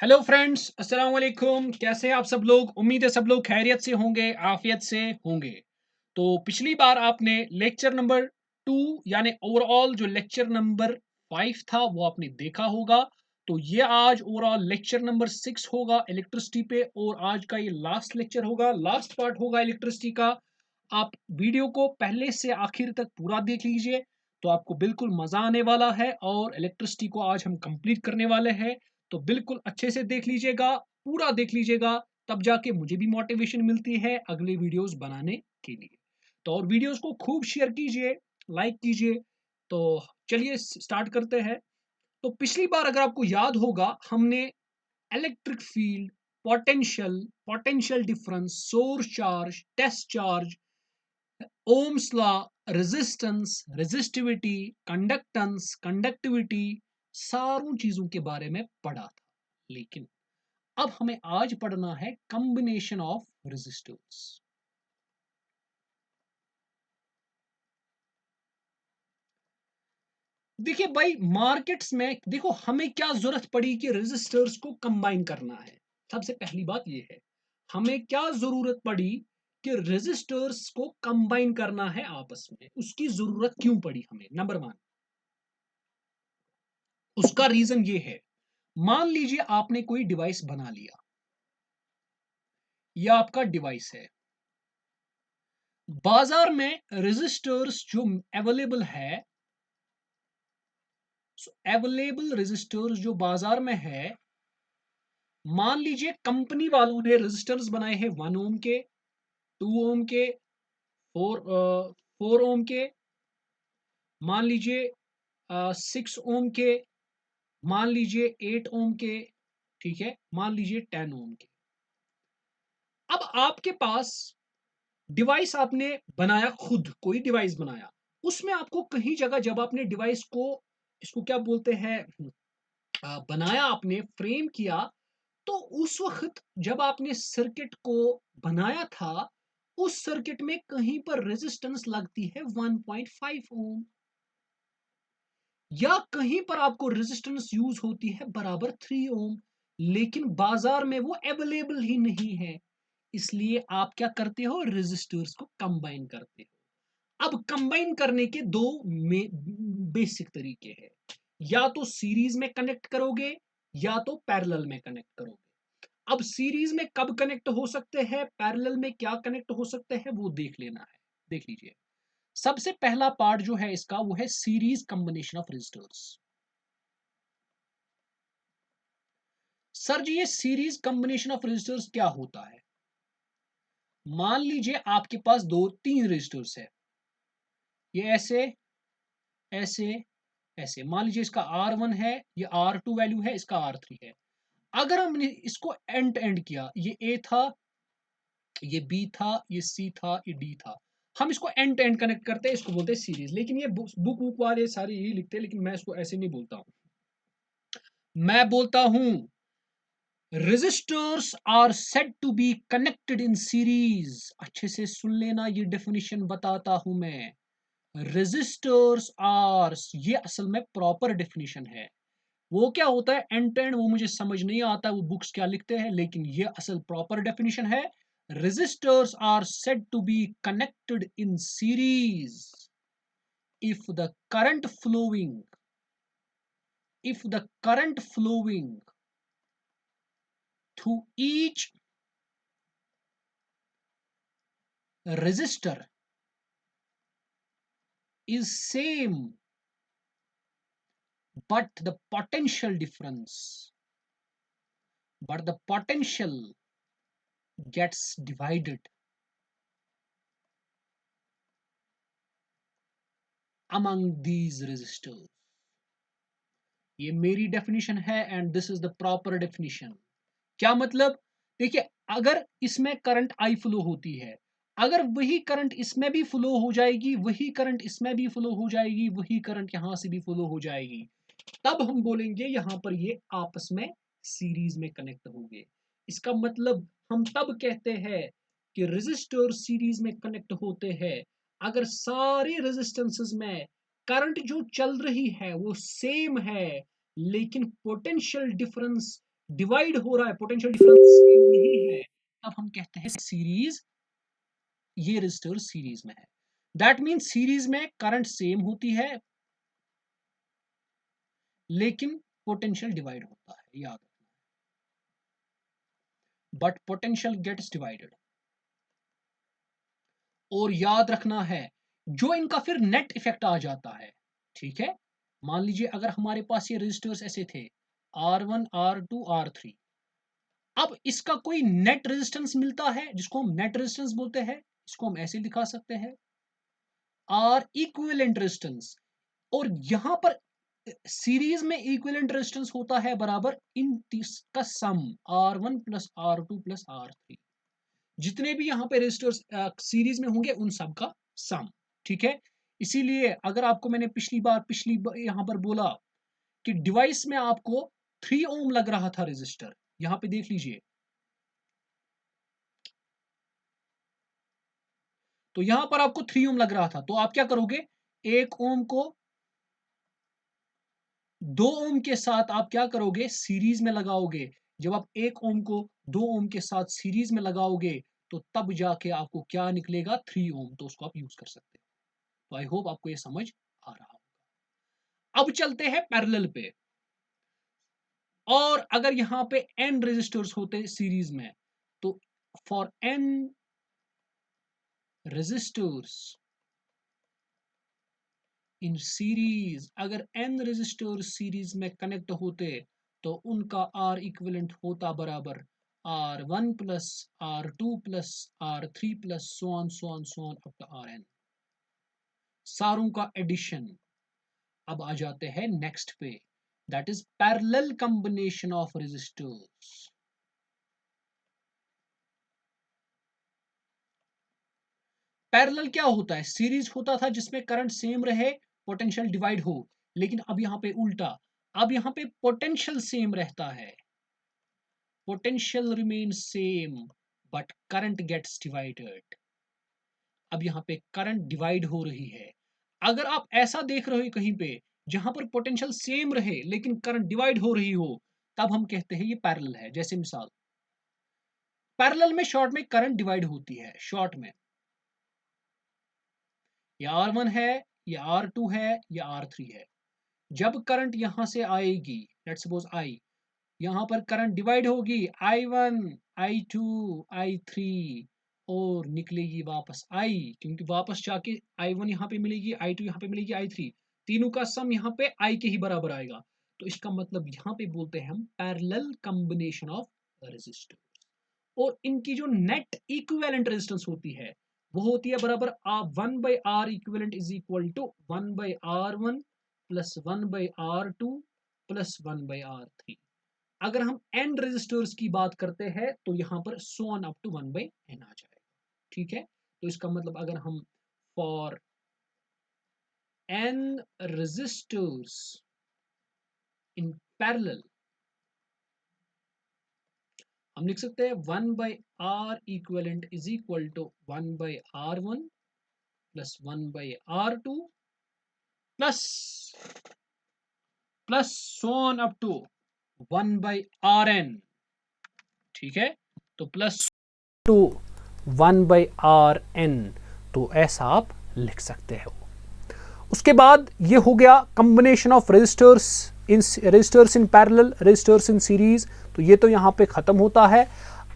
Hello friends, अस्सलाम वालेकुम। कैसे हैं आप सब लोग? उम्मीद है सब लोग खैरियत से होंगे, आफियत से होंगे। तो पिछली बार आपने लेक्चर नंबर 2 यानी ओवरऑल जो लेक्चर नंबर 5 था वो आपने देखा होगा। तो ये आज ओवरऑल लेक्चर नंबर 6 होगा इलेक्ट्रिसिटी पे, और आज का ये लास्ट लेक्चर होगा, लास्ट पार्ट होगा इलेक्ट्रिसिटी का। आप वीडियो को पहले से आखिर तक पूरा देख लीजिए, तो आपको बिल्कुल मजा आने वाला है और इलेक्ट्रिसिटी को आज हम कंप्लीट करने वाले हैं। तो बिल्कुल अच्छे से देख लीजिएगा, पूरा देख लीजिएगा, तब जाके मुझे भी मोटिवेशन मिलती है अगले वीडियोस बनाने के लिए। तो और वीडियोस को खूब शेयर कीजिए, लाइक कीजिए। तो चलिए स्टार्ट करते हैं। तो पिछली बार अगर आपको याद होगा, हमने electric field, potential, potential difference, source charge, test charge, ohm's law, resistance, resistivity, conductance, conductivity, सारों चीजों के बारे में पढ़ा था। लेकिन अब हमें आज पढ़ना है कॉम्बिनेशन ऑफ रेजिस्टर्स। देखिए भाई, मार्केट्स में देखो हमें क्या जरूरत पड़ी कि रेजिस्टर्स को कंबाइन करना है। सबसे पहली बात ये है, हमें क्या जरूरत पड़ी कि रेजिस्टर्स को कंबाइन करना है आपस में। उसकी जरूरत क्यों पड़ी हमें? नंबर 1, उसका रीजन ये है। मान लीजिए आपने कोई डिवाइस बना लिया, यह आपका डिवाइस है। बाजार में रेजिस्टर्स जो अवेलेबल है, अवेलेबल रेजिस्टर्स जो बाजार में है, मान लीजिए कंपनी वालों ने रेजिस्टर्स बनाए हैं 1 ओम के, 2 ओम के, 4 ओम के, मान लीजिए 6 ओम के, मान लीजिए 8 ओम के, ठीक है, मान लीजिए 10 ओम के। अब आपके पास डिवाइस आपने बनाया, खुद कोई डिवाइस बनाया, उसमें आपको कहीं जगह जब आपने डिवाइस को, इसको क्या बोलते हैं, बनाया, आपने फ्रेम किया, तो उस वक्त जब आपने सर्किट को बनाया था, उस सर्किट में कहीं पर रेजिस्टेंस लगती है 1.5 ओम, या कहीं पर आपको रेजिस्टेंस यूज होती है बराबर 3 ओम। लेकिन बाजार में वो अवेलेबल ही नहीं है, इसलिए आप क्या करते हो, रेजिस्टर्स को कंबाइन करते हो। अब कंबाइन करने के दो बेसिक तरीके हैं। या तो सीरीज में कनेक्ट करोगे, या तो पैरेलल में कनेक्ट करोगे। अब सीरीज में कब कनेक्ट हो सकते हैं, पैरेलल में क्या कनेक्ट हो सकते हैं, वो देख लेना है। देख लीजिए, सबसे पहला पार्ट जो है इसका, वो है series combination of resistors. Sir ji, ये सीरीज कॉम्बिनेशन ऑफ रेजिस्टर्स क्या होता है? मान लीजिए आपके पास दो तीन रेजिस्टर्स है, ये ऐसे, ऐसे, ऐसे। मान लीजिए इसका R1 है, ये R2 वैल्यू है, इसका R3 है। अगर हमने इसको एंड एंड किया, ये A था, ये बी था, ये सी था, ये डी था, हम इसको एंड टू एंड कनेक्ट करते हैं, इसको बोलते हैं सीरीज। लेकिन ये बुक वाले सारे यही लिखते हैं, लेकिन मैं इसको ऐसे नहीं बोलता हूं। मैं बोलता हूं resistors are said to be connected in series. अच्छे से सुन लेना, ये डेफिनेशन बताता हूं मैं। रेजिस्टर्स आर, ये असल में प्रॉपर डेफिनेशन है। वो क्या होता है एंड टू एंड, वो मुझे समझ नहीं आता वो बुक्स क्या लिखते हैं, लेकिन ये असल प्रॉपर डेफिनेशन है। Resistors are said to be connected in series if the current flowing, if the current flowing through each resistor is same, but the potential difference, but the potential gets divided among these resistors। ये मेरी definition है and this is the proper definition. क्या मतलब? देखिए, अगर इसमें current I flow होती है, अगर वही करंट इसमें भी फ्लो हो जाएगी, वही करंट इसमें भी फ्लो हो जाएगी, वही करंट यहां से भी फ्लो हो जाएगी, तब हम बोलेंगे यहां पर ये आपस में सीरीज में कनेक्ट होंगे। इसका मतलब हम तब कहते हैं कि रेजिस्टर सीरीज में कनेक्ट होते हैं अगर सारे रेजिस्टेंसेस में करंट जो चल रही है वो सेम है, लेकिन पोटेंशियल डिफरेंस डिवाइड हो रहा है, पोटेंशियल डिफरेंस नहीं है, तब हम कहते हैं सीरीज, ये रेजिस्टर सीरीज में है। दैट मीन्स सीरीज में करंट सेम होती है लेकिन पोटेंशियल डिवाइड होता है, याद रखना। But potential gets divided. और याद रखना है जो इनका फिर नेट इफेक्ट आ जाता है, ठीक है। मान लीजिए अगर हमारे पास ये रेजिस्टर्स ऐसे थे R1 R2 R3, अब इसका कोई नेट रेजिस्टेंस मिलता है जिसको हम नेट रेजिस्टेंस बोलते हैं, इसको हम ऐसे लिखा सकते हैं आर इक्विवेलेंट रेजिस्टेंस। और यहां पर सीरीज में इक्विवेलेंट रेजिस्टेंस होता है बराबर इन का सम R1 plus R2 plus R3। जितने भी यहाँ पे रेजिस्टर्स सीरीज में होंगे उन सब का सम, ठीक है। इसीलिए अगर आपको मैंने पिछली बार यहाँ पर बोला कि डिवाइस में आपको 3 ओम लग रहा था रेजिस्टर, यहाँ पे देख लीजिए, तो यहां पर आपको 3 ओम लग रहा था, तो आप क्या करोगे, 1 ओम को 2 ओम के साथ आप क्या करोगे, सीरीज में लगाओगे। जब आप 1 ओम को 2 ओम के साथ सीरीज में लगाओगे तो तब जाके आपको क्या निकलेगा, 3 ओम, तो उसको आप यूज कर सकते हो। तो आई होप आपको ये समझ आ रहा होगा। अब चलते हैं पैरेलल पे। और अगर यहां पे n रेजिस्टर्स होते सीरीज में, तो for n resistors in series, अगर n रेजिस्टर्स सीरीज में कनेक्ट होते तो उनका R इक्विवेलेंट होता बराबर R1 plus R2 plus R3 plus so on up to Rn, सारों का एडिशन। अब आ जाते हैं नेक्स्ट पे, that is parallel combination of resistors. Parallel क्या होता है, सीरीज होता था जिसमें करंट सेम रहे, पोटेंशियल डिवाइड हो, लेकिन अब यहां पे उल्टा, अब यहां पे पोटेंशियल सेम रहता है, potential remain same but current gets divided. अब यहां पे करंट डिवाइड हो रही है। अगर आप ऐसा देख रहे हो कहीं पे जहां पर पोटेंशियल सेम रहे लेकिन करंट डिवाइड हो रही हो, तब हम कहते हैं ये पैरेलल है। जैसे मिसाल, पैरेलल में शॉर्ट में करंट डिवाइड होती है, शॉर्ट में या R1 है या R2 है या R3 है। जब करंट यहां से आएगी, लेट्स सपोज I, यहां पर करंट डिवाइड होगी I1 I2 I3 और निकलेगी वापस I, क्योंकि वापस जाके I1 यहाँ पे मिलेगी, I2 यहाँ पे मिलेगी, I3, तीनों का सम यहाँ पे I के ही बराबर आएगा। तो इसका मतलब यहाँ पे बोलते हैं हम पैरेलल कॉम्बिनेशन ऑफ रेजिस्टर। और इनकी जो नेट इक्विवेलेंट रेजिस्टेंस होती है वो होती है बराबर 1/R equivalent is equal to 1/R1 plus 1/R2 plus 1/R3। अगर हम n रेजिस्टर्स की बात करते हैं तो यहां पर so on up to 1/n आ जाएगा, ठीक है। तो इसका मतलब अगर हम for n resistors in parallel, हम लिख सकते हैं 1/R equivalent is equal to 1/R1 plus 1/R2 plus so on up to 1/Rn, ठीक है। तो प्लस टू 1/Rn, तो ऐसा आप लिख सकते हो। उसके बाद ये हो गया combination of resistors in parallel, resistors in series, तो ये तो यहाँ पे खत्म होता है।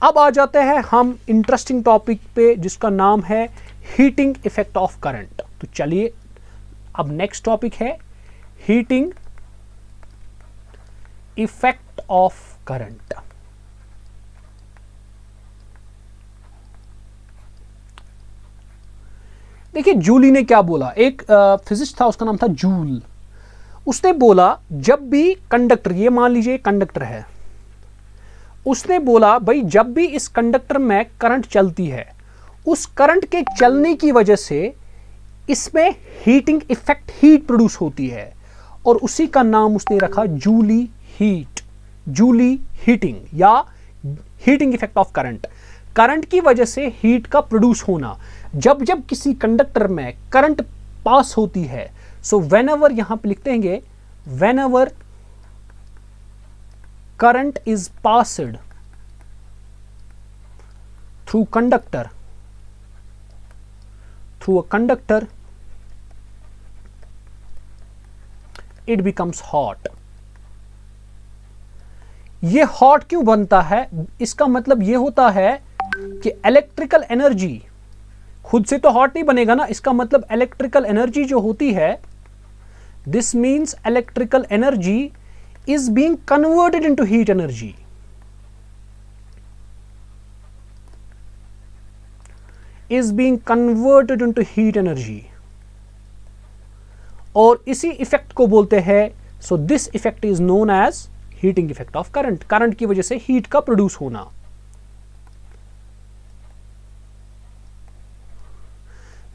अब आ जाते हैं हम इंटरेस्टिंग टॉपिक पे जिसका नाम है हीटिंग इफेक्ट ऑफ करंट। तो चलिए अब नेक्स्ट टॉपिक है हीटिंग इफेक्ट ऑफ करंट। देखिए जूली ने क्या बोला, एक फिजिस्ट था उसका नाम था जूल। उसने बोला जब भी कंडक्टर, ये मान लीजिए कंडक्टर है, उसने बोला भाई जब भी इस कंडक्टर में करंट चलती है, उस करंट के चलने की वजह से इसमें हीटिंग इफेक्ट, हीट प्रोड्यूस होती है, और उसी का नाम उसने रखा जूली हीट, जूली हीटिंग या heating effect of current. Current की वजह से हीट का प्रोड्यूस होना, जब जब किसी कंडक्टर में करंट पास होती है, सो व्हेनेवर, यहां पे लिखते हैं whenever current is passed through a conductor, it becomes hot. ये हॉट क्यों बनता है? इसका मतलब ये होता है कि इलेक्ट्रिकल एनर्जी खुद से तो हॉट नहीं बनेगा ना, इसका मतलब इलेक्ट्रिकल एनर्जी जो होती है, this means electrical energy is being converted into heat energy. Is being converted into heat energy. और इसी इफेक्ट को बोलते हैं, so this effect is known as heating effect of current. Current की वजह से हीट का प्रोड्यूस होना.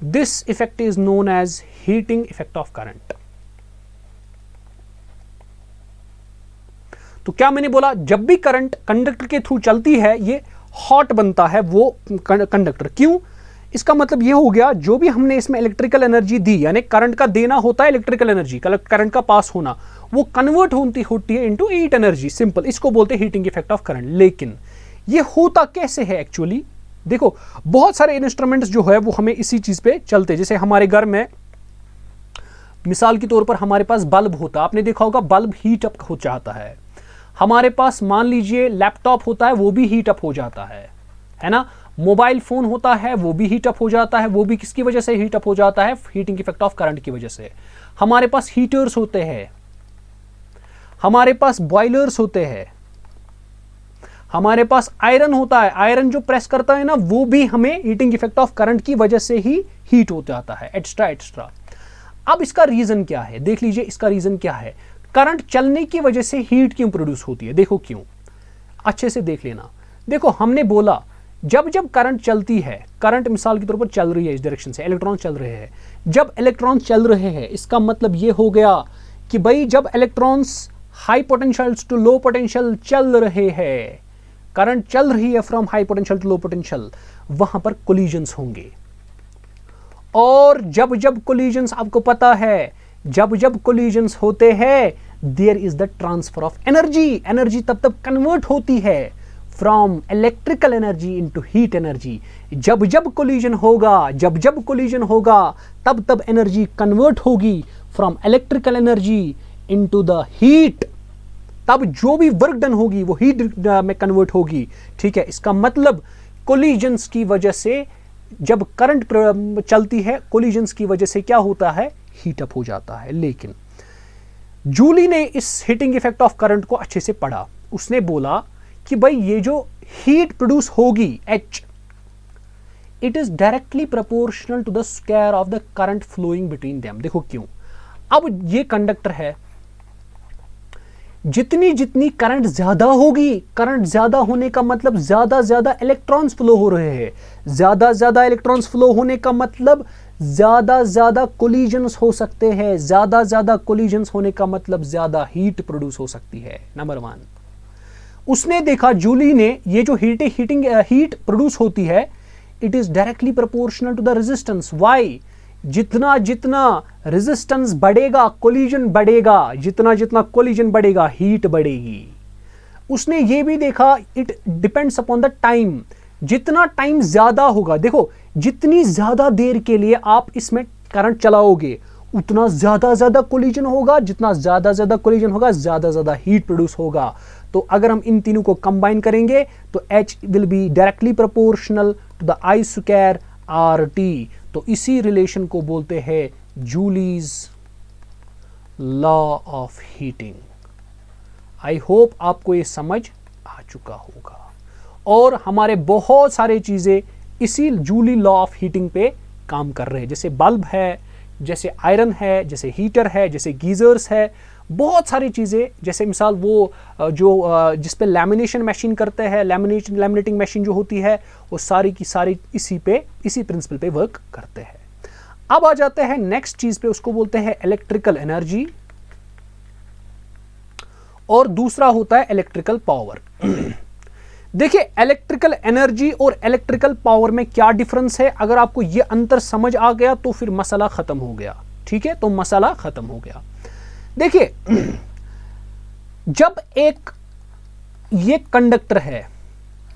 This effect is known as heating effect of current. तो क्या मैंने बोला, जब भी करंट कंडक्टर के थ्रू चलती है ये हॉट बनता है वो कंडक्टर. क्यों? इसका मतलब ये हो गया, जो भी हमने इसमें इलेक्ट्रिकल एनर्जी दी, यानी करंट का देना होता है इलेक्ट्रिकल एनर्जी, करंट का पास होना, वो कन्वर्ट होती है इनटू हीट एनर्जी. सिंपल, इसको बोलते हैं हीटिंग इफेक्ट ऑफ करंट. लेकिन ये होता कैसे है एक्चुअली? देखो, बहुत सारे इंस्ट्रूमेंट्स जो है वो हमें इसी चीज पे चलते. जैसे हमारे घर में मिसाल के तौर पर हमारे पास बल्ब होता है, आपने देखा होगा बल्ब हीट अप हो जाता है. हमारे पास मान लीजिए लैपटॉप होता है, वो भी हीट अप हो जाता है ना. मोबाइल फोन होता है, वो भी हीट अप हो जाता है. वो भी किसकी वजह से हीट अप हो जाता है? हीटिंग इफेक्ट ऑफ करंट की वजह से. हमारे पास हीटर्स होते हैं, हमारे पास बॉयलर्स होते हैं, हमारे पास आयरन होता है. आयरन जो प्रेस करता है ना, वो भी हमें हीटिंग इफेक्ट ऑफ करंट की वजह से ही हीट हो जाता है, एक्स्ट्रा एक्स्ट्रा. अब इसका रीजन क्या है? देख लीजिए, इसका रीजन क्या है. करंट चलने की वजह से हीट क्यों प्रोड्यूस होती है? देखो क्यों, अच्छे से देख लेना. देखो, हमने बोला जब जब करंट चलती है, करंट मिसाल के तौर पर चल रही है इस डायरेक्शन से, इलेक्ट्रॉन चल रहे हैं. जब इलेक्ट्रॉन चल रहे हैं, इसका मतलब ये हो गया कि भाई जब electrons high potential to low potential चल रहे हैं, करंट चल रही है from high potential to low potential, वहां पर कोलिजन्स होंगे. और जब जब कोलिजन्स, आपको पता है जब जब कोलिजन्स होते हैं, there is the transfer of energy. Energy तब तब कन्वर्ट होती है from electrical energy into heat energy. जब जब कोलिजन होगा, जब जब कोलिजन होगा, तब तब एनर्जी कन्वर्ट होगी from electrical energy into the heat. तब जो भी वर्क डन होगी वो हीट में कन्वर्ट होगी. ठीक है, इसका मतलब कोलिजन्स की वजह से, जब करंट चलती है, कोलिजन्स की वजह से क्या होता है? हीट अप हो जाता है. लेकिन जूली ने इस हीटिंग इफेक्ट ऑफ करंट को अच्छे से पढ़ा. उसने बोला कि भाई ये जो हीट प्रोड्यूस होगी H, it is directly proportional to the square of the current flowing between them. देखो क्यों. अब ये कंडक्टर है, जितनी जितनी करंट ज्यादा होगी, करंट ज्यादा होने का मतलब ज्यादा ज्यादा इलेक्ट्रॉन्स फ्लो हो रहे हैं. ज्यादा ज्यादा इलेक्ट्रॉन्स फ्लो होने का मतलब ज्यादा ज्यादा कोलिजन्स हो सकते हैं. ज्यादा ज्यादा कोलिजन्स होने का मतलब ज्यादा हीट प्रोड्यूस हो सकती है. नंबर 1, उसने देखा, जूली ने, ये जो हीट प्रोड्यूस होती है, it is directly proportional to the resistance. Why? जितना जितना रेजिस्टेंस बढ़ेगा, कोलिजन बढ़ेगा. जितना जितना कोलिजन बढ़ेगा, हीट बढ़ेगी. उसने ये भी देखा, it depends upon the time. जितना टाइम ज्यादा होगा, देखो जितनी ज्यादा देर के लिए आप इसमें करंट चलाओगे, उतना ज्यादा ज्यादा कोलिजन होगा. जितना ज्यादा ज्यादा कोलिजन होगा, ज्यादा ज्यादा हीट प्रोड्यूस होगा. तो अगर हम इन तीनों को कंबाइन करेंगे तो H will be directly proportional to the I square RT. तो इसी रिलेशन को बोलते हैं Joule's law of heating. I hope आपको ये समझ आ चुका होगा. और हमारे बहुत सारे चीजें इसी जूली लॉ ऑफ हीटिंग पे काम कर रहे हैं. जैसे बल्ब है, जैसे आयरन है, जैसे हीटर है, जैसे गीजर्स है, बहुत सारी चीज़ें. जैसे मिसाल वो जो जिस पे लैमिनेशन मशीन करते हैं, लैमिनेटिंग मशीन जो होती है, वो सारी की सारी इसी प्रिंसिपल पे वर्क करते हैं. अब आ जाते हैं नेक्स्ट चीज पे, उसको बोलते हैं इलेक्ट्रिकल एनर्जी, और दूसरा होता है इलेक्ट्रिकल पावर. देखिए, इलेक्ट्रिकल एनर्जी और इलेक्ट्रिकल पावर में क्या डिफरेंस है. अगर आपको ये अंतर समझ आ गया तो फिर मसला खत्म हो गया. ठीक है, तो मसला खत्म हो गया. देखिए, जब एक ये कंडक्टर है,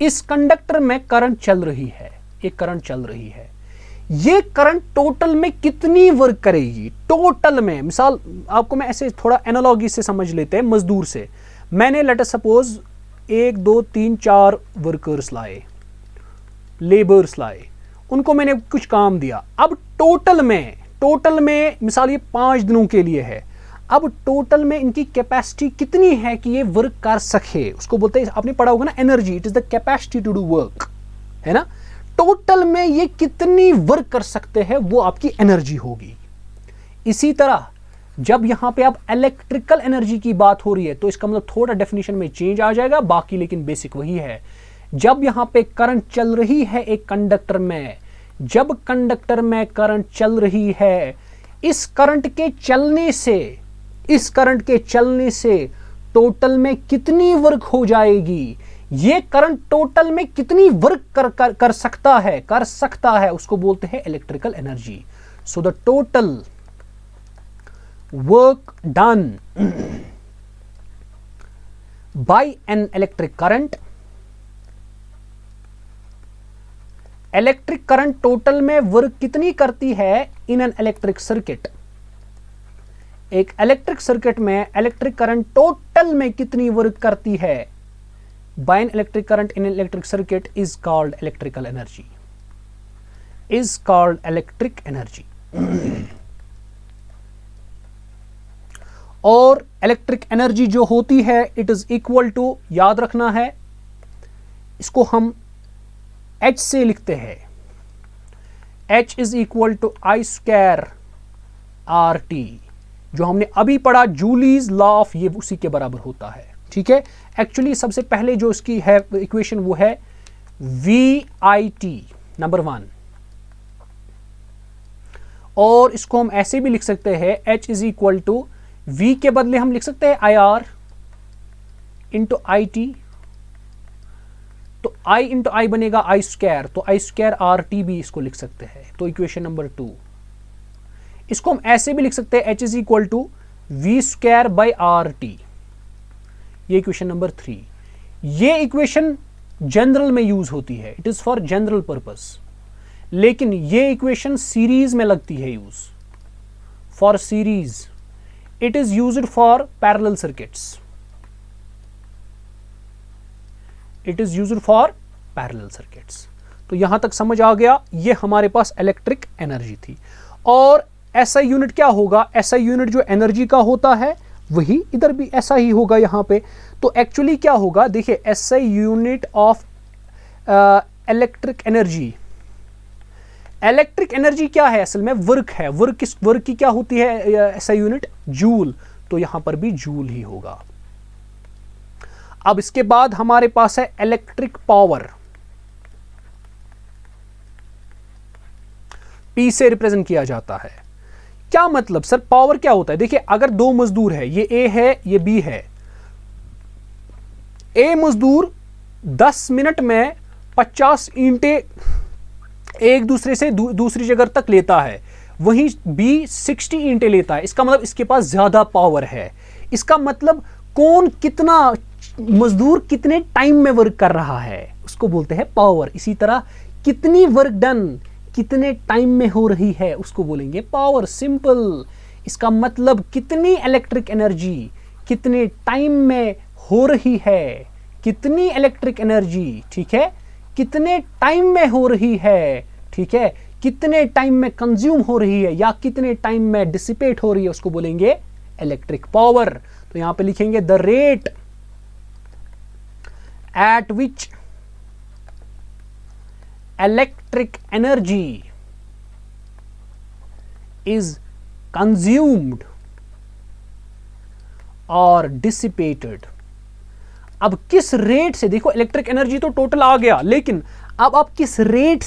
इस कंडक्टर में करंट चल रही है, एक करंट चल रही है। ये करंट टोटल में कितनी वर्क करेगी? टोटल में, मिसाल आपको मैं ऐसे थोड़ा एनालॉजी से समझ लेते हैं, मजदूर से। मैंने लेट अस सपोज 1 2 3 4 वर्कर्स लाए, लेबर्स लाए, उनको मैंने कुछ काम दिया। अब टोटल में मिसाल ये 5 दिनों के लिए है, अब टोटल में इनकी कैपेसिटी कितनी है कि ये वर्क कर सके, उसको बोलते हैं, आपने पढ़ा होगा ना energy, it is the capacity to do work, है ना। टोटल में ये कितनी वर्क कर सकते हैं वो आपकी एनर्जी होगी। इसी तरह जब यहां पे अब इलेक्ट्रिकल एनर्जी की बात हो रही है तो इसका मतलब थोड़ा डेफिनेशन में चेंज आ जाएगा, बाकी लेकिन बेसिक वही है। जब यहां पे करंट चल रही है एक कंडक्टर में, जब कंडक्टर में करंट चल रही है, इस करंट के चलने से टोटल में कितनी वर्क हो जाएगी, ये करंट टोटल में कितनी वर्क कर सकता है उसको बोलते हैं electrical energy. So the total work done by an electric current, electric current total में वर्क कितनी करती है इन एन इलेक्ट्रिक सर्किट, एक इलेक्ट्रिक सर्किट में इलेक्ट्रिक करंट टोटल में कितनी वर्क करती है by an electric current in electric circuit is called electrical energy, is called electric energy. और इलेक्ट्रिक एनर्जी जो होती है इट इज इक्वल टू, याद रखना है इसको हम H से लिखते हैं, H is equal to I square RT, जो हमने अभी पढ़ा जूलीज लॉ ऑफ, ये उसी के बराबर होता है, ठीक है। एक्चुअली सबसे पहले जो इसकी है इक्वेशन वो है VIT नंबर 1, और इसको हम ऐसे भी लिख सकते हैं H is equal to V के बदले हम लिख सकते हैं IR इंटू IT, तो I इंटू I बनेगा I स्क्वायर, तो I स्क्वायर RT भी इसको लिख सकते हैं, तो इक्वेशन नंबर 2। इसको हम ऐसे भी लिख सकते हैं H is equal to V square by RT, ये इक्वेशन नंबर 3। ये इक्वेशन जनरल में यूज होती है, it is for general purpose, लेकिन ये इक्वेशन सीरीज में लगती है use, for series, it is used for parallel circuits, it is used for parallel circuits. तो यहां तक समझ आ गया, ये हमारे पास इलेक्ट्रिक एनर्जी थी। और ऐसा यूनिट क्या होगा, ऐसा यूनिट जो एनर्जी का होता है वही इधर भी ऐसा ही होगा यहां पे। तो एक्चुअली क्या होगा, देखिए ऐसा unit of electric energy, electric energy क्या है असल में, वर्क है। वर्क की क्या होती है ऐसा यूनिट, जूल, तो यहां पर भी जूल ही होगा। अब इसके बाद हमारे पास है इलेक्ट्रिक पावर, P से रिप्रेजेंट किया जाता है। क्या मतलब सर, पावर क्या होता है? देखिए अगर 2 मजदूर है, ये A है ये B है, A मजदूर 10 मिनट में 50 ईंटें एक दूसरे से दूसरी जगह तक लेता है, वहीं B 60 ईंटें लेता है। इसका मतलब इसके पास ज्यादा पावर है। इसका मतलब कौन कितना मजदूर कितने टाइम में वर्क कर रहा है उसको बोलते हैं पावर। इसी तरह कितनी वर्क डन कितने टाइम में हो रही है उसको बोलेंगे पावर, सिंपल। इसका मतलब कितनी इलेक्ट्रिक एनर्जी कितने टाइम में हो रही है, कितनी इलेक्ट्रिक एनर्जी, ठीक है, कितने टाइम में हो रही है, ठीक है, कितने टाइम में कंज्यूम हो रही है या कितने टाइम में डिसिपेट हो रही है उसको बोलेंगे इलेक्ट्रिक पावर। तो यहां पे लिखेंगे the rate at which electric energy is consumed or dissipated। अब किस रेट से, देखो इलेक्ट्रिक एनर्जी तो टोटल आ गया, लेकिन अब आप किस रेट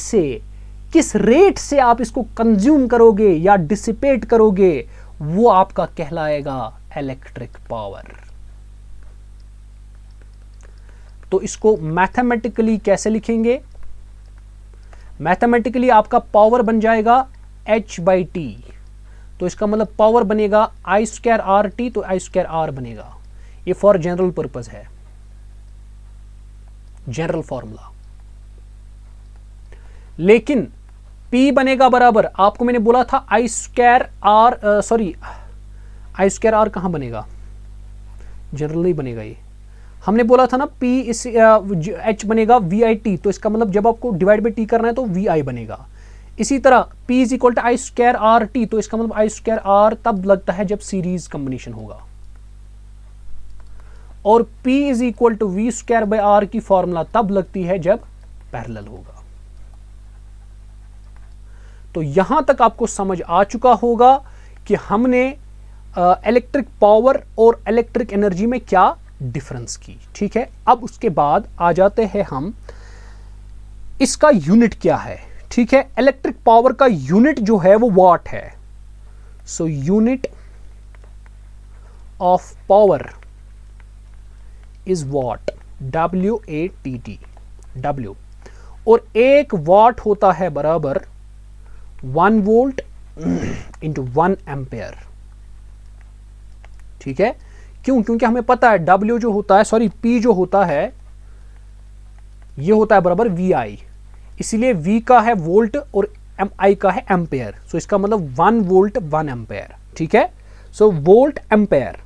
से आप इसको कंज्यूम करोगे या डिसिपेट करोगे, वो आपका कहलाएगा इलेक्ट्रिक पावर। तो इसको मैथमेटिकली कैसे लिखेंगे, मैथमेटिकली आपका पावर बन जाएगा H/T, तो इसका मतलब पावर बनेगा I² RT, तो I² R बनेगा। ये फॉर जनरल पर्पस है। General formula. लेकिन P बनेगा बराबर, आपको मैंने बोला था I square R, sorry I square R कहां बनेगा, जनरल नहीं बनेगा ये, हमने बोला था ना P इस H बनेगा VIT, तो इसका मतलब जब आपको डिवाइड बाई T करना है तो VI बनेगा। इसी तरह P is equal to I square R T, तो इसका मतलब आई स्क्वायर आर तब लगता है जब सीरीज कॉम्बिनेशन होगा। और P is equal to V square by R की फॉर्मूला तब लगती है जब पैरेलल होगा। तो यहां तक आपको समझ आ चुका होगा कि हमने इलेक्ट्रिक पावर और इलेक्ट्रिक एनर्जी में क्या डिफरेंस की। ठीक है, अब उसके बाद आ जाते हैं हम इसका यूनिट क्या है। ठीक है, इलेक्ट्रिक पावर का यूनिट जो है वो वाट है। So unit of power is what, WATT, W, और एक वाट होता है बराबर 1 वोल्ट इंटू 1 एम्पेयर। ठीक है, क्यों? क्योंकि हमें पता है W जो होता है, सॉरी P जो होता है ये होता है बराबर VI, इसलिए V का है वोल्ट और I का है एम्पेयर। सो इसका मतलब 1 वोल्ट 1 एम्पेयर। ठीक है, सो वोल्ट एम्पेयर,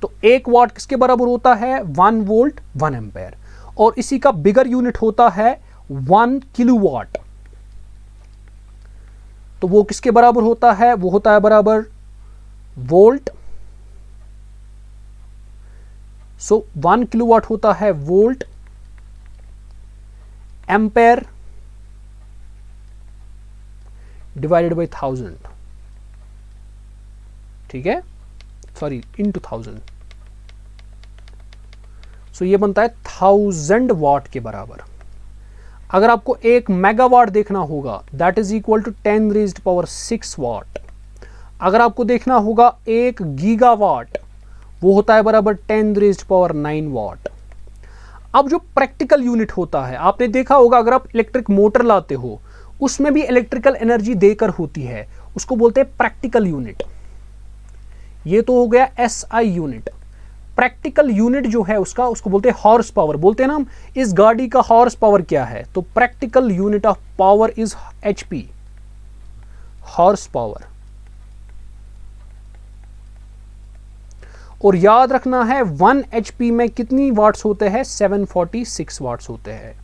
तो 1 वाट किसके बराबर होता है, 1 वोल्ट 1 एम्पेयर। और इसी का बिगर यूनिट होता है 1 किलोवाट, तो वो किसके बराबर होता है, वो होता है बराबर वोल्ट। सो 1 किलोवाट होता है वोल्ट एम्पेयर डिवाइडेड बाई 1000। ठीक है, सॉरी इनटू 1000। सो ये बनता है 1000 वाट के बराबर। अगर आपको 1 मेगावाट देखना होगा that is equal to 10 raised power 6 watt. अगर आपको देखना होगा 1 गीगावाट, वो होता है बराबर 10 रेज्ड पावर 9 वाट। अब जो प्रैक्टिकल यूनिट होता है, आपने देखा होगा अगर आप इलेक्ट्रिक मोटर लाते हो उसमें भी इलेक्ट्रिकल एनर्जी देकर होती है, उसको बोलते हैं प्रैक्टिकल यूनिट। ये तो हो गया SI यूनिट। प्रैक्टिकल यूनिट जो है उसका, उसको बोलते हैं हॉर्स पावर। बोलते हैं ना हम इस गाड़ी का हॉर्स पावर क्या है, तो practical unit of power is HP, horse power. और याद रखना है 1 HP में कितनी वाट्स होते हैं, 746 वाट्स होते हैं।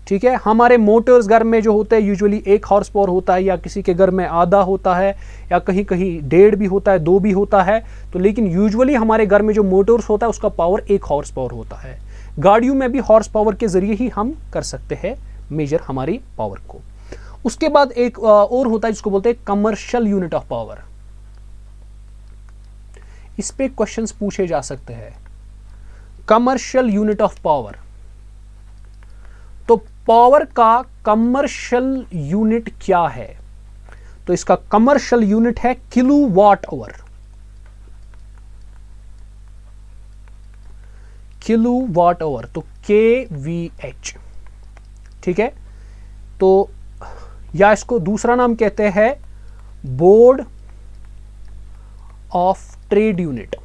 ठीक है, हमारे मोटर्स घर में जो होते हैं यूजुअली 1 हॉर्स पावर होता है, या किसी के घर में आधा होता है, या कहीं कहीं 1.5 भी होता है, 2 भी होता है। तो लेकिन यूजुअली हमारे घर में जो मोटर्स होता है उसका पावर 1 हॉर्स पावर होता है। गाड़ियों में भी हॉर्स पावर के जरिए ही हम कर सकते हैं मेजर हमारी पावर को। उसके बाद एक और होता है जिसको बोलते हैं कमर्शियल यूनिट ऑफ पावर। इस पे क्वेश्चंस पूछे जा सकते हैं। कमर्शियल यूनिट ऑफ पावर, तो पावर का कमर्शियल यूनिट क्या है, तो इसका कमर्शियल यूनिट है किलोवाट आवर। किलोवाट आवर, तो kVh। ठीक है, तो या इसको दूसरा नाम कहते हैं बोर्ड ऑफ ट्रेड यूनिट,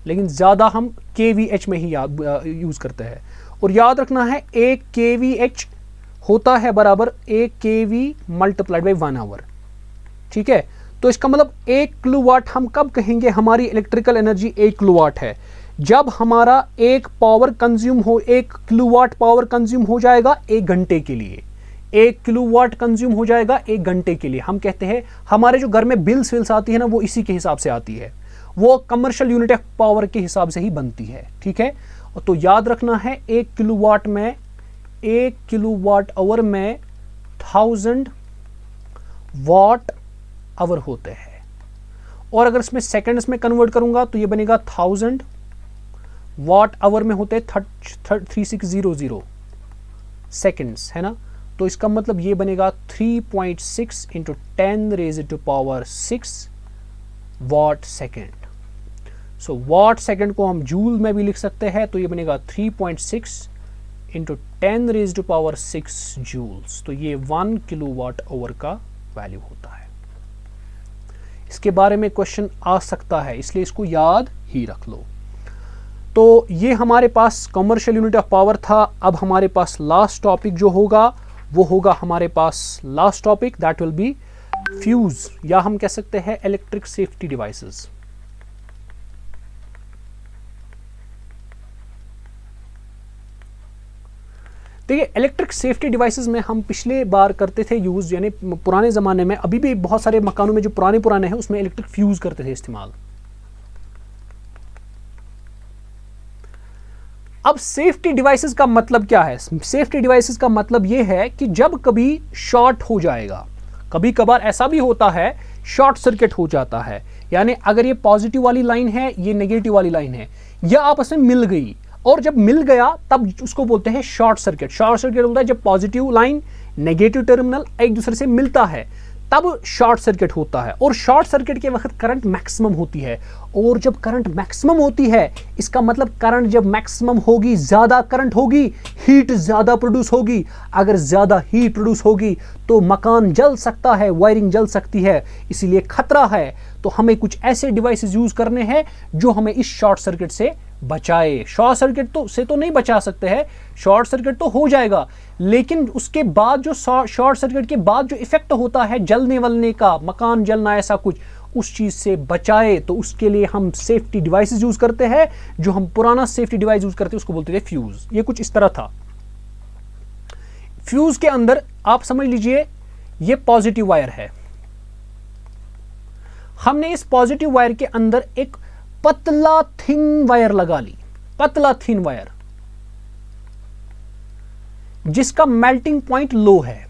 लेकिन ज्यादा हम kVh में ही यूज करते हैं। और याद रखना है 1 kVh होता है बराबर 1 kV मल्टीप्लाइड बाई 1 आवर। ठीक है, तो इसका मतलब 1 किलोवाट हम कब कहेंगे हमारी इलेक्ट्रिकल एनर्जी 1 किलोवाट है, जब हमारा एक पावर कंज्यूम हो, 1 किलोवाट पावर कंज्यूम हो जाएगा 1 घंटे के लिए। 1 किलोवाट कंज्यूम हो जाएगा 1 घंटे के लिए। हम कहते हैं हमारे जो घर में बिल्स विल्स आती है ना, वो इसी के हिसाब से आती है, वो कमर्शियल यूनिट ऑफ पावर के हिसाब से ही बनती है। ठीक है, तो याद रखना है 1 किलोवाट में, 1 किलोवाट आवर में 1000 वाट आवर होते हैं। और अगर इसमें सेकंड्स में कन्वर्ट करूंगा तो ये बनेगा 1000 वाट आवर में होते हैं 3600 सेकंड्स, है ना। तो इसका मतलब ये बनेगा 3.6 into 10 raised to power 6 watt second. So watt second को हम जूल में भी लिख सकते हैं, तो ये बनेगा 3.6 into 10 raised to power 6 joules. तो ये 1 किलोवाट आवर का वैल्यू होता है। इसके बारे में क्वेश्चन आ सकता है, इसलिए इसको याद ही रख लो। तो ये हमारे पास कॉमर्शियल यूनिट ऑफ पावर था। अब हमारे पास लास्ट टॉपिक जो होगा वो होगा हमारे पास last topic, that will be fuse, या हम कह सकते हैं इलेक्ट्रिक सेफ्टी डिवाइसेस। देखिए इलेक्ट्रिक सेफ्टी डिवाइसेस में हम पिछले बार करते थे यूज, यानी पुराने ज़माने में, अभी भी बहुत सारे मकानों में जो पुराने हैं उसमें इलेक्ट्रिक फ्यूज करते थे इस्तेमाल। अब सेफ्टी डिवाइसेस का मतलब क्या है? सेफ्टी डिवाइसेस का मतलब यह है कि जब कभी शॉर्ट हो जाएगा, कभी कभार ऐसा भी होता है शॉर्ट सर्किट हो जाता है, यानी अगर ये पॉजिटिव वाली लाइन है, ये नेगेटिव वाली लाइन है, यह आपस में मिल गई, और जब मिल गया तब उसको बोलते हैं शॉर्ट सर्किट। शॉर्ट सर्किट होता है जब पॉजिटिव लाइन नेगेटिव टर्मिनल एक दूसरे से मिलता है, तब शॉर्ट सर्किट होता है। और शॉर्ट सर्किट के वक्त करंट मैक्सिमम होती है, और जब करंट मैक्सिमम होती है इसका मतलब करंट जब मैक्सिमम होगी, ज्यादा करंट होगी, हीट ज्यादा प्रोड्यूस होगी। अगर ज्यादा हीट प्रोड्यूस होगी तो मकान जल सकता है, वायरिंग जल सकती है, इसीलिए खतरा है। तो हमें कुछ ऐसे डिवाइसेस यूज करने हैं जो हमें इस शॉर्ट सर्किट से बचाए। शॉर्ट सर्किट से तो नहीं बचा सकते हैं, शॉर्ट सर्किट तो हो जाएगा, लेकिन उसके बाद जो शॉर्ट सर्किट के बाद जो इफेक्ट होता है जलने वलने का, मकान जलना, ऐसा कुछ, उस चीज से बचाए। तो उसके लिए हम सेफ्टी डिवाइसेस यूज करते हैं। जो हम पुराना सेफ्टी डिवाइस यूज करते हैं उसको बोलते थे फ्यूज। ये कुछ इस तरह था। फ्यूज के अंदर आप समझ लीजिए ये पॉजिटिव वायर है, हमने इस पॉजिटिव वायर के अंदर एक पतला थिन वायर लगा ली, पतला थिन वायर जिसका मेल्टिंग पॉइंट लो है।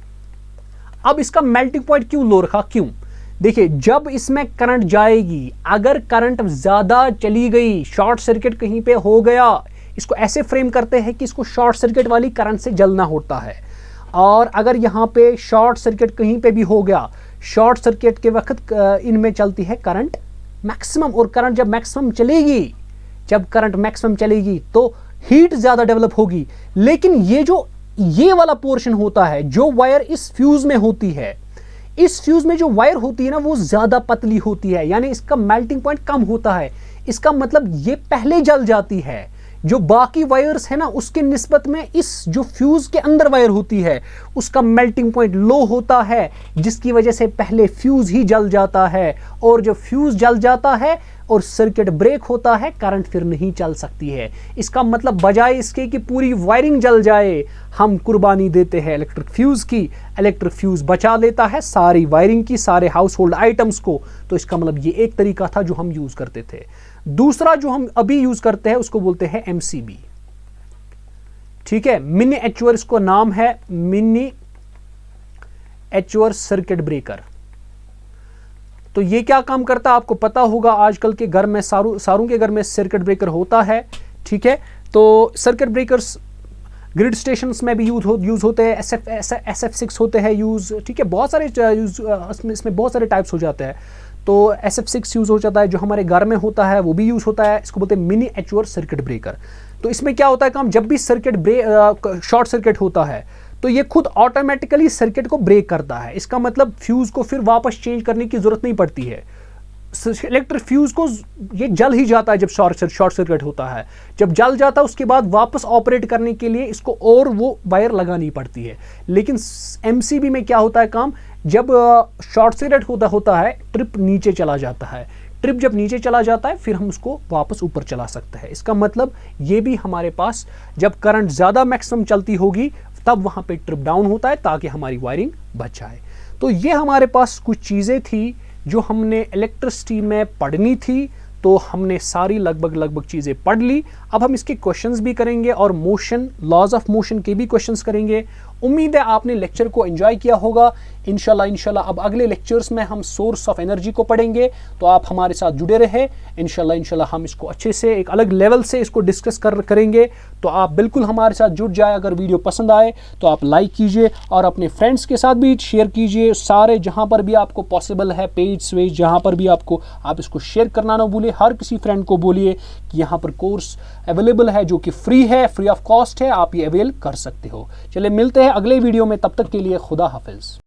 अब इसका मेल्टिंग पॉइंट क्यों लो रखा? क्यों? देखिए जब इसमें करंट जाएगी, अगर करंट ज्यादा चली गई, शॉर्ट सर्किट कहीं पे हो गया, इसको ऐसे फ्रेम करते हैं कि इसको शॉर्ट सर्किट वाली करंट से जलना होता है। और अगर यहां पे शॉर्ट सर्किट कहीं पे भी हो गया, शॉर्ट सर्किट के वक्त इनमें चलती है करंट मैक्सिमम, और करंट जब मैक्सिमम चलेगी, जब करंट मैक्सिमम चलेगी तो हीट ज्यादा डेवलप होगी। लेकिन ये वाला पोर्शन होता है जो वायर इस फ्यूज में होती है, इस फ्यूज में जो वायर होती है ना वो ज्यादा पतली होती है, यानी इसका मेल्टिंग पॉइंट कम होता है। इसका मतलब ये पहले जल जाती है। जो बाकी वायर्स है ना उसके निस्बत में इस जो फ्यूज के अंदर वायर होती है उसका मेल्टिंग पॉइंट लो होता है, जिसकी वजह से पहले फ्यूज ही जल जाता है। और जब फ्यूज जल जाता है और सर्किट ब्रेक होता है, करंट फिर नहीं चल सकती है। इसका मतलब बजाय इसके कि पूरी वायरिंग जल जाए, हम कुर्बानी देते हैं इलेक्ट्रिक फ्यूज की। इलेक्ट्रिक फ्यूज बचा लेता है सारी वायरिंग की, सारे हाउस होल्ड आइटम्स को। तो इसका मतलब ये एक तरीका था जो हम यूज करते थे। दूसरा जो हम अभी यूज करते हैं उसको बोलते हैं एमसीबी, ठीक है, मिनीएचुअर इसको नाम है, मिनीएचुअर सर्किट ब्रेकर। तो ये क्या काम करता है आपको पता होगा, आजकल के घर में सारों के घर में सर्किट ब्रेकर होता है, ठीक है। तो सर्किट ब्रेकर्स ग्रिड स्टेशंस में भी यूज होते हैं, SF6 होते हैं यूज, ठीक है, बहुत सारे इसमें बहुत सारे टाइप्स हो जाते हैं। तो SF6 यूज हो जाता है, जो हमारे घर में होता है वो भी यूज होता है, इसको बोलते हैं मिनीएचुअर सर्किट ब्रेकर। तो इसमें क्या होता है काम, जब भी शॉर्ट सर्किट होता है तो ये खुद ऑटोमेटिकली सर्किट को ब्रेक करता है। इसका मतलब फ्यूज को फिर वापस चेंज करने की जरूरत नहीं पड़ती है। इलेक्ट्रिक फ्यूज को ये जल ही जाता है जब शॉर्ट सर्किट होता है। जब जल जाता है उसके बाद वापस ऑपरेट करने के लिए इसको और वो वायर लगानी पड़ती है। लेकिन एमसीबी में क्या होता है काम, जब शॉर्ट सर्किट होता है ट्रिप नीचे चला जाता है। ट्रिप जब नीचे चला जाता है फिर हम उसको वापस ऊपर चला सकते हैं। इसका मतलब ये भी हमारे पास जब करंट ज़्यादा मैक्सिमम चलती होगी तब वहाँ पे ट्रिप डाउन होता है ताकि हमारी वायरिंग बच जाए। तो ये हमारे पास कुछ चीज़ें थी जो हमने इलेक्ट्रिसिटी में पढ़नी थी। तो हमने सारी लगभग चीज़ें पढ़ ली। अब हम इसके क्वेश्चंस भी करेंगे और मोशन, लॉज ऑफ मोशन के भी क्वेश्चंस करेंगे। उम्मीद है आपने लेक्चर को एंजॉय किया होगा। इंशाल्लाह अब अगले लेक्चर्स में हम सोर्स ऑफ एनर्जी को पढ़ेंगे, तो आप हमारे साथ जुड़े रहे। इंशाल्लाह हम इसको अच्छे से एक अलग लेवल से इसको डिस्कस करेंगे। तो आप बिल्कुल हमारे साथ जुड़ जाए। अगर वीडियो पसंद आए तो आप लाइक कीजिए और अपने फ्रेंड्स के साथ भी शेयर कीजिए। सारे जहाँ पर भी आपको पॉसिबल है, पेज वेज जहाँ पर भी आपको, आप इसको शेयर करना ना भूलिए। हर किसी फ्रेंड को बोलिए कि यहाँ पर कोर्स अवेलेबल है जो कि फ्री है, फ्री ऑफ कॉस्ट है, आप ये अवेल कर सकते हो। चलिए मिलते हैं अगले वीडियो में, तब तक के लिए खुदा हाफिज।